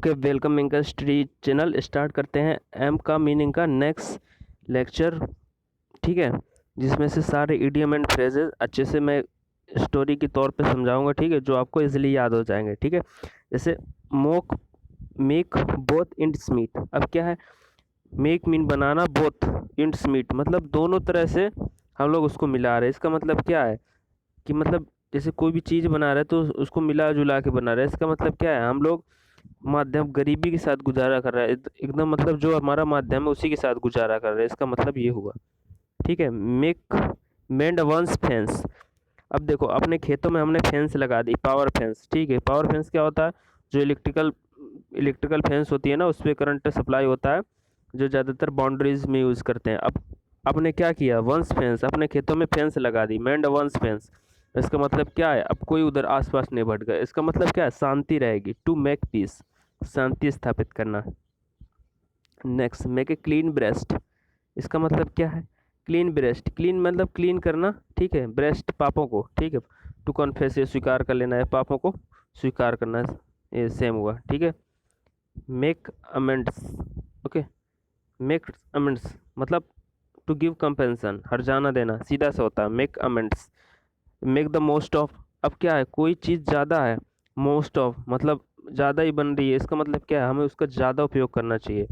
Okay, welcome English study channel. Start करते हैं M का मीनिंग का नेक्स्ट लेक्चर। ठीक है, जिसमें से सारे इडियम एंड फ्रेजेस अच्छे से मैं स्टोरी के तौर पे समझाऊंगा। ठीक है, जो आपको इजीली याद हो जाएंगे। ठीक है, जैसे मोक, मेक, बोथ, इंट्स मीट। अब क्या है, मेक मीन बनाना, बोथ इंट्स मीट मतलब दोनों तरह से हम लोग उसको मिला रहे हैं। इसका मतलब क्या है कि मतलब जैसे कोई भी चीज़ बना रहे हैं तो उसको मिला जुला के बना रहे हैं। इसका मतलब क्या है, हम लोग माध्यम गरीबी के साथ गुजारा कर रहा है, एकदम मतलब जो हमारा माध्यम है उसी के साथ गुजारा कर रहा है। इसका मतलब ये हुआ। ठीक है, मेक मेंड वंस फेंस। अब देखो, अपने खेतों में हमने फेंस लगा दी, पावर फेंस। ठीक है, पावर फेंस क्या होता है, जो इलेक्ट्रिकल फेंस होती है ना, उस पर करंट सप्लाई होता है, जो ज़्यादातर बाउंड्रीज में यूज़ करते हैं। अब आपने क्या किया, वंस फेंस, अपने खेतों में फेंस लगा दी, मेंड वंस फेंस। इसका मतलब क्या है, अब कोई उधर आसपास नहीं भटक गया। इसका मतलब क्या है, शांति रहेगी। टू मेक पीस, शांति स्थापित करना। Next, make a clean breast. इसका मतलब क्या है, क्लीन ब्रेस्ट, क्लीन मतलब क्लीन करना। ठीक है, ब्रेस्ट पापों को। ठीक है, टू कन्फेस, ये स्वीकार कर लेना है, पापों को स्वीकार करना, ये सेम हुआ। ठीक है, make amends. Okay, make amends मतलब टू गिव कंपेंसन, हर्जाना देना, सीधा सा होता है make amends. Make the most of. अब क्या है, कोई चीज़ ज़्यादा है, मोस्ट ऑफ मतलब ज़्यादा ही बन रही है। इसका मतलब क्या है, हमें उसका ज़्यादा उपयोग करना चाहिए।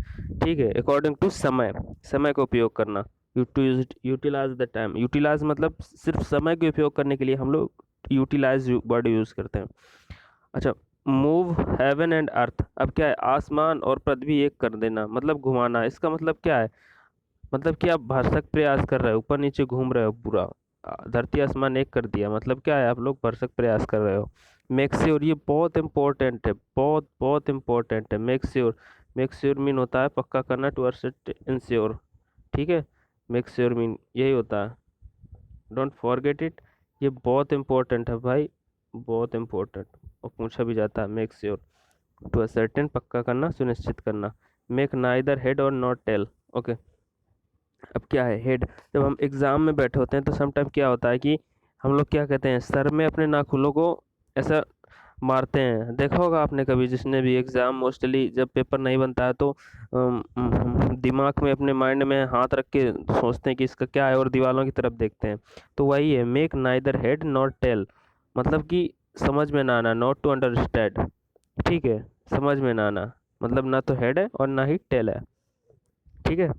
ठीक है, अकॉर्डिंग टू समय, समय का उपयोग करना। Utilise the time. यूटिलाइज मतलब सिर्फ समय के उपयोग करने के लिए हम लोग यूटिलाइज वर्ड यूज़ करते हैं। अच्छा, मूव हेवन एंड अर्थ। अब क्या है, आसमान और पृथ्वी एक कर देना, मतलब घुमाना। इसका मतलब क्या है, मतलब कि आप भरसक प्रयास कर रहे हो, ऊपर नीचे घूम रहे हो पूरा, धरती आसमान एक कर दिया। मतलब क्या है, आप लोग भरसक प्रयास कर रहे हो। मेक श्योर, ये बहुत इंपॉर्टेंट है, बहुत बहुत इंपॉर्टेंट है। Make sure, make sure mean होता है पक्का करना, टू अर्स्ट इंश्योर। ठीक है, मेक श्योर मीन यही होता है, डोंट फॉरगेट इट। ये बहुत इंपॉर्टेंट है भाई, बहुत इंपॉर्टेंट, और पूछा भी जाता है। मेक श्योर, टू असर्टेन, पक्का करना, सुनिश्चित करना। मेक नाइदर हेड और नॉट टेल। ओके, अब क्या है, हेड, जब हम एग्ज़ाम में बैठे होते हैं तो समटाइम क्या होता है कि हम लोग क्या कहते हैं, सर में अपने नाखूनों को ऐसा मारते हैं। देखा होगा आपने कभी, जिसने भी एग्ज़ाम मोस्टली जब पेपर नहीं बनता है तो दिमाग में, अपने माइंड में हाथ रख के सोचते हैं कि इसका क्या है, और दीवारों की तरफ देखते हैं। तो वही है, make neither head not tail, मतलब कि समझ में ना आना, नॉट टू अंडरस्टैंड। ठीक है, समझ में ना आना मतलब ना तो हेड है और ना ही टेल है। ठीक है,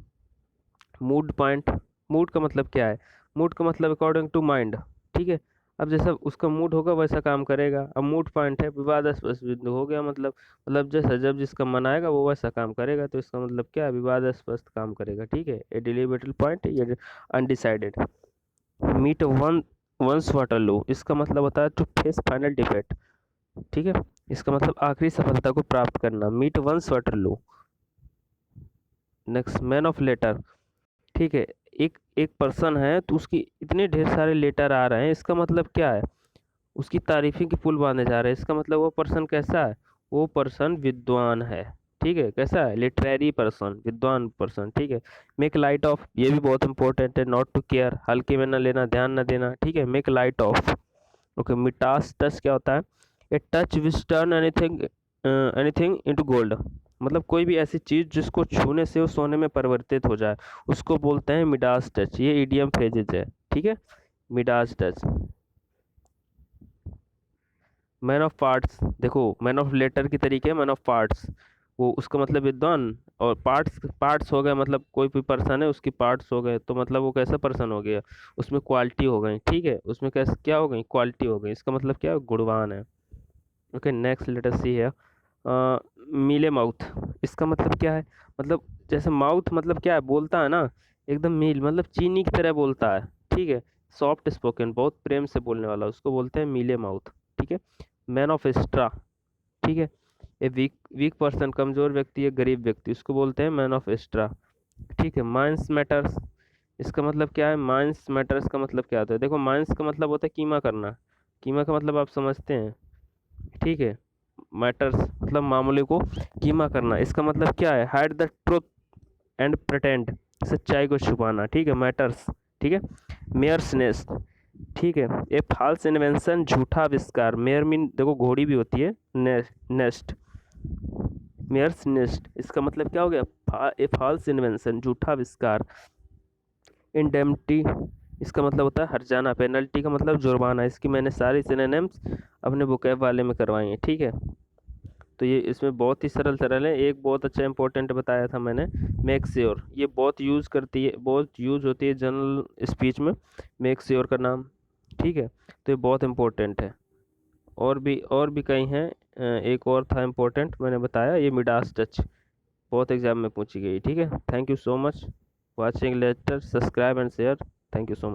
मूड पॉइंट। मूड का मतलब क्या है, मूड का मतलब अकॉर्डिंग टू माइंड। ठीक है, अब जैसा उसका मूड होगा वैसा काम करेगा। अब मूड पॉइंट है, विवादास्पद बिंदु हो गया, मतलब जैसा जब जिसका मन आएगा वो वैसा काम करेगा। तो इसका मतलब क्या है, विवादास्पद काम करेगा। ठीक है, ए डिलीबरेट पॉइंट या undecided. Meet one once water लो, इसका मतलब होता है टू फेस फाइनल डिफेक्ट। ठीक है, इसका मतलब आखिरी सफलता को प्राप्त करना, meet one's water low. Next, man of letter. ठीक है, एक एक पर्सन है तो उसकी इतने ढेर सारे लेटर आ रहे हैं। इसका मतलब क्या है, उसकी तारीफें की पुल बांधे जा रहे हैं। इसका मतलब वो पर्सन कैसा है, वो पर्सन विद्वान है। ठीक है, कैसा है, लिटरेरी पर्सन, विद्वान पर्सन। ठीक है, मेक लाइट ऑफ, ये भी बहुत इंपॉर्टेंट है। नॉट टू केयर, हल्के में ना लेना, ध्यान ना देना। ठीक है, make light of. Okay, Midas touch क्या होता है, a touch which turn anything anything into gold, मतलब कोई भी ऐसी चीज़ जिसको छूने से वो सोने में परिवर्तित हो जाए, उसको बोलते हैं मिडास टच। ये इडियम फ्रेजेज है। ठीक है, Midas touch. Man of parts, देखो मैन ऑफ लेटर की तरीके, मैन ऑफ पार्ट्स, वो उसका मतलब विद्वान, और पार्ट्स, पार्ट्स हो गए मतलब कोई भी पर्सन है उसकी पार्ट्स हो गए, तो मतलब वो कैसा पर्सन हो गया, उसमें क्वालिटी हो गई। ठीक है, उसमें कैसे क्या हो गई, क्वालिटी हो गई। इसका मतलब क्या है, गुणवान है। ओके, नेक्स्ट लेट अस सी है, मीले माउथ। इसका मतलब क्या है, मतलब जैसे माउथ मतलब क्या है, बोलता है ना, एकदम मील मतलब चीनी की तरह बोलता है। ठीक है, सॉफ्ट स्पोकन, बहुत प्रेम से बोलने वाला, उसको बोलते हैं मीले माउथ। ठीक है, मैन ऑफ एक्स्ट्रा। ठीक है, ए वीक वीक पर्सन, कमजोर व्यक्ति है, गरीब व्यक्ति, उसको बोलते हैं मैन ऑफ एक्स्ट्रा। ठीक है, माइंस मैटर्स। इसका मतलब क्या है, माइंस मैटर्स का मतलब क्या होता है, देखो माइंस का मतलब होता है कीमा करना। कीमा का मतलब आप समझते हैं। ठीक है, मैटर्स मतलब मामले को कीमा करना। इसका मतलब क्या है, hide the truth and pretend, सच्चाई को छुपाना। ठीक है, मैटर्स। ठीक है, मेयर्स नेस्ट। ठीक है, ए फॉल्स इन्वेंशन, झूठा आविष्कार। मेयर मीन देखो घोड़ी भी होती है, नेस्ट। मेयर्स नेस्ट, इसका मतलब क्या हो गया? ए फॉल्स इन्वेंशन, झूठा आविष्कार। इंडेमनिटी, इसका मतलब होता है हर्जाना। पेनल्टी का मतलब जुर्माना। इसकी मैंने सारी सिनोनिम्स अपने बुकैब वाले में करवाई हैं, ठीक है। तो ये इसमें बहुत ही सरल सरल है। एक बहुत अच्छा इंपॉर्टेंट बताया था मैंने, मेक श्योर, ये बहुत यूज़ करती है, बहुत यूज़ होती है जनरल स्पीच में, मेक श्योर का नाम, ठीक है। तो ये बहुत इंपॉर्टेंट है। और भी कई हैं। एक और था इम्पोर्टेंट, मैंने बताया, ये मिडास टच, बहुत एग्जाम में पूछी गई, ठीक है। Thank you so much watching later, subscribe and share. Thank you so much.